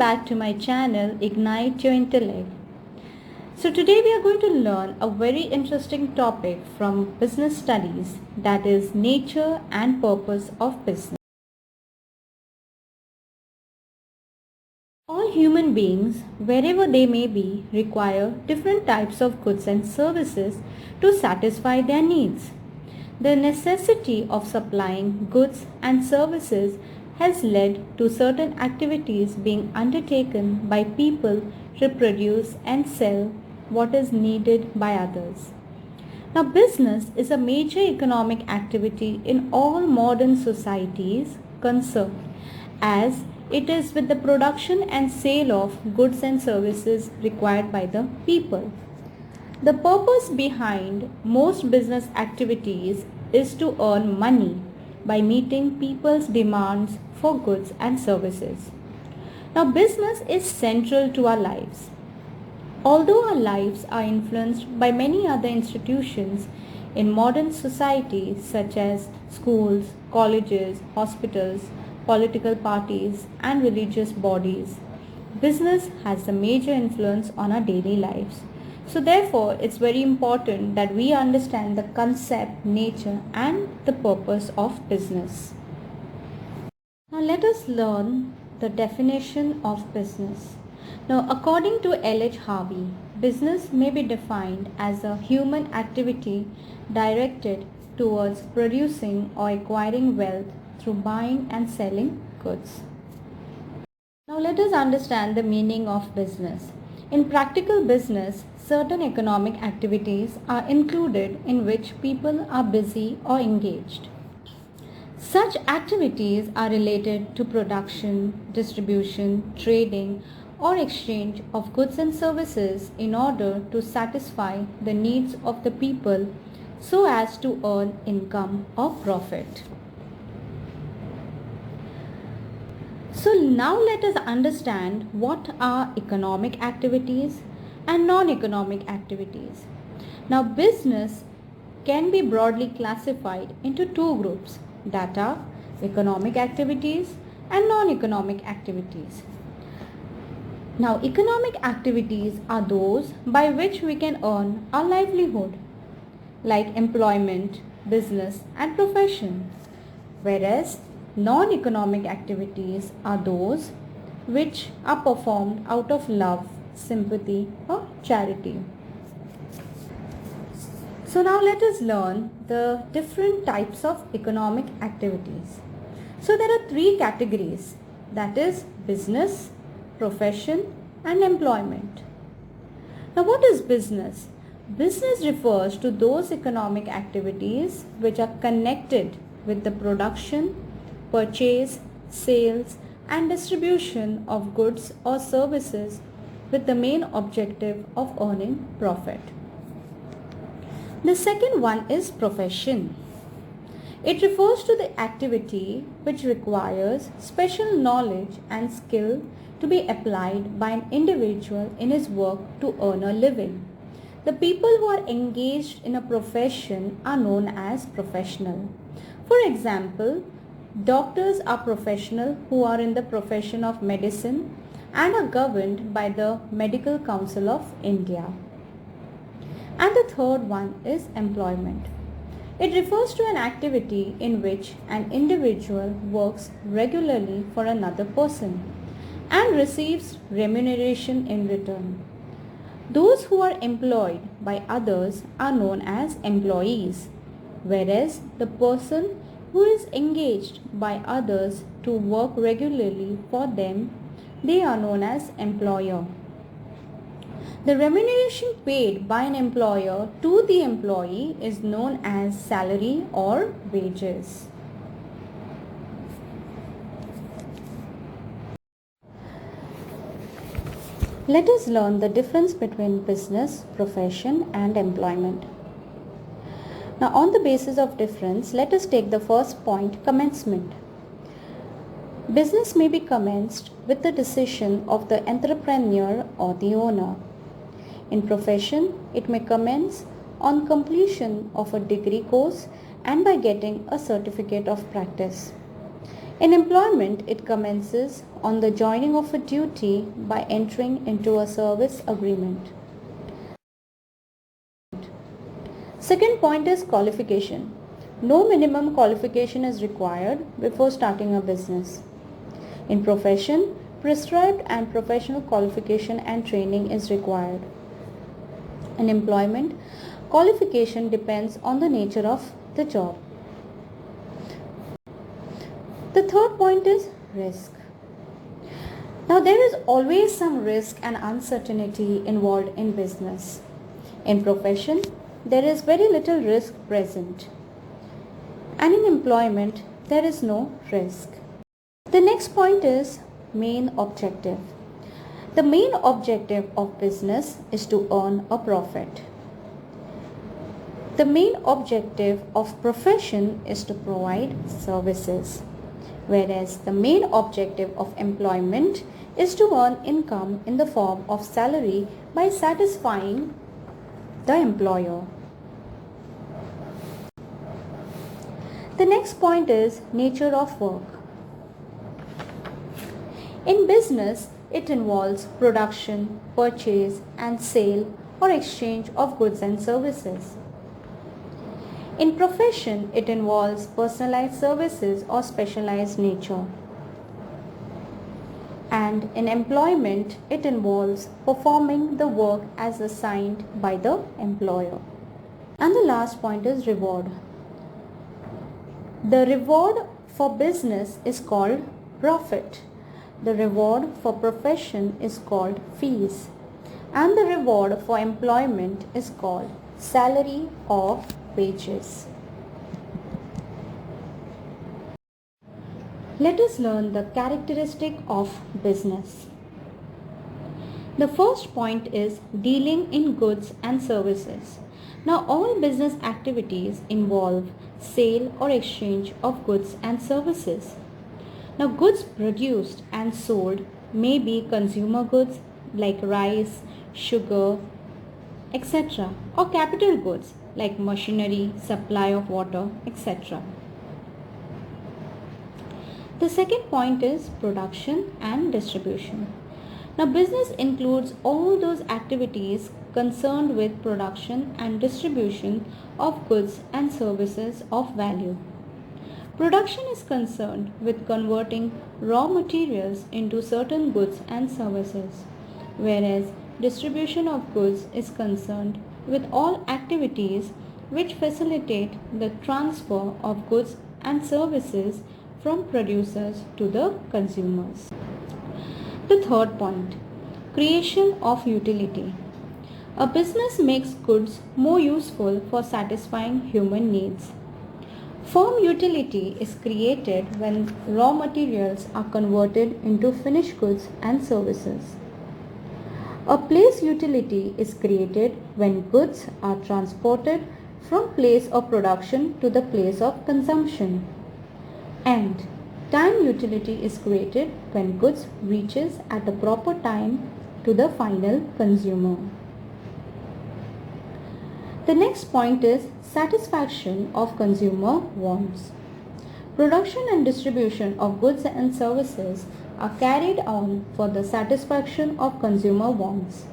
back to my channel Ignite Your Intellect. So today we are going to learn a very interesting topic from business studies, that is nature and purpose of business. All human beings, wherever they may be, require different types of goods and services to satisfy their needs. The necessity of supplying goods and services has led to certain activities being undertaken by people to produce and sell what is needed by others. Now, business is a major economic activity in all modern societies concerned, as it is with the production and sale of goods and services required by the people. The purpose behind most business activities is to earn money by meeting people's demands for goods and services. Now, business is central to our lives. Although our lives are influenced by many other institutions in modern society such as schools, colleges, hospitals, political parties and religious bodies, business has a major influence on our daily lives. So therefore, it's very important that we understand the concept, nature and the purpose of business. Now let us learn the definition of business. Now according to L.H. Harvey, business may be defined as a human activity directed towards producing or acquiring wealth through buying and selling goods. Now let us understand the meaning of business. In practical business, certain economic activities are included in which people are busy or engaged. Such activities are related to production, distribution, trading, or exchange of goods and services in order to satisfy the needs of the people so as to earn income or profit. So now let us understand what are economic activities and non-economic activities. Now business can be broadly classified into two groups, that are economic activities and non-economic activities. Now economic activities are those by which we can earn our livelihood, like employment, business and profession, whereas non-economic activities are those which are performed out of love, sympathy or charity. So now let us learn the different types of economic activities. So there are three categories, that is business, profession and employment. Now what is business? Business refers to those economic activities which are connected with the production, purchase, sales and distribution of goods or services with the main objective of earning profit. The second one is profession. It refers to the activity which requires special knowledge and skill to be applied by an individual in his work to earn a living. The people who are engaged in a profession are known as professional. For example, doctors are professional who are in the profession of medicine and are governed by the Medical Council of India. And the third one is employment. It refers to an activity in which an individual works regularly for another person and receives remuneration in return. Those who are employed by others are known as employees, whereas the person who is engaged by others to work regularly for them, they are known as employer. The remuneration paid by an employer to the employee is known as salary or wages. Let us learn the difference between business, profession and employment. Now on the basis of difference, let us take the first point, commencement. Business may be commenced with the decision of the entrepreneur or the owner. In profession, it may commence on completion of a degree course and by getting a certificate of practice. In employment, it commences on the joining of a duty by entering into a service agreement. Second point is qualification. No minimum qualification is required before starting a business. In profession, prescribed and professional qualification and training is required. In employment, qualification depends on the nature of the job. The third point is risk. Now there is always some risk and uncertainty involved in business. In profession, there is very little risk present. And in employment, there is no risk. The next point is main objective. The main objective of business is to earn a profit. The main objective of profession is to provide services, whereas the main objective of employment is to earn income in the form of salary by satisfying the employer. The next point is nature of work. In business, it involves production, purchase and sale or exchange of goods and services. In profession, it involves personalized services or specialized nature. And in employment, it involves performing the work as assigned by the employer. And the last point is reward. The reward for business is called profit. The reward for profession is called fees. And the reward for employment is called salary or wages. Let us learn the characteristic of business. The first point is dealing in goods and services. Now all business activities involve sale or exchange of goods and services. Now goods produced and sold may be consumer goods like rice, sugar, etc. or capital goods like machinery, supply of water, etc. The second point is production and distribution. Now business includes all those activities concerned with production and distribution of goods and services of value. Production is concerned with converting raw materials into certain goods and services, whereas distribution of goods is concerned with all activities which facilitate the transfer of goods and services from producers to the consumers. The third point, creation of utility. A business makes goods more useful for satisfying human needs. Firm utility is created when raw materials are converted into finished goods and services. A place utility is created when goods are transported from place of production to the place of consumption. And time utility is created when goods reaches at the proper time to the final consumer. The next point is satisfaction of consumer wants. Production and distribution of goods and services are carried on for the satisfaction of consumer wants.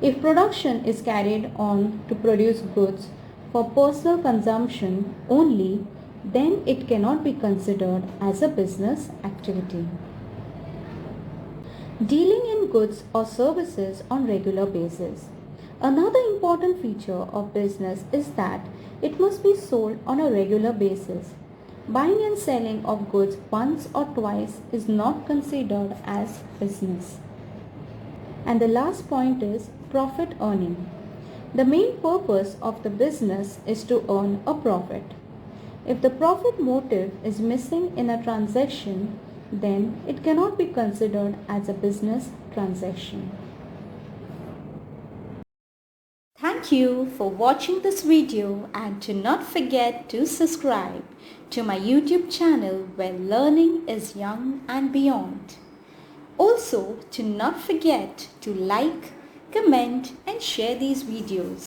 If production is carried on to produce goods for personal consumption only, then it cannot be considered as a business activity. Dealing in goods or services on regular basis. Another important feature of business is that it must be sold on a regular basis. Buying and selling of goods once or twice is not considered as business. And the last point is profit earning. The main purpose of the business is to earn a profit. If the profit motive is missing in a transaction, then it cannot be considered as a business transaction. Thank you for watching this video, and do not forget to subscribe to my YouTube channel where learning is young and beyond. Also, do not forget to like, comment and share these videos.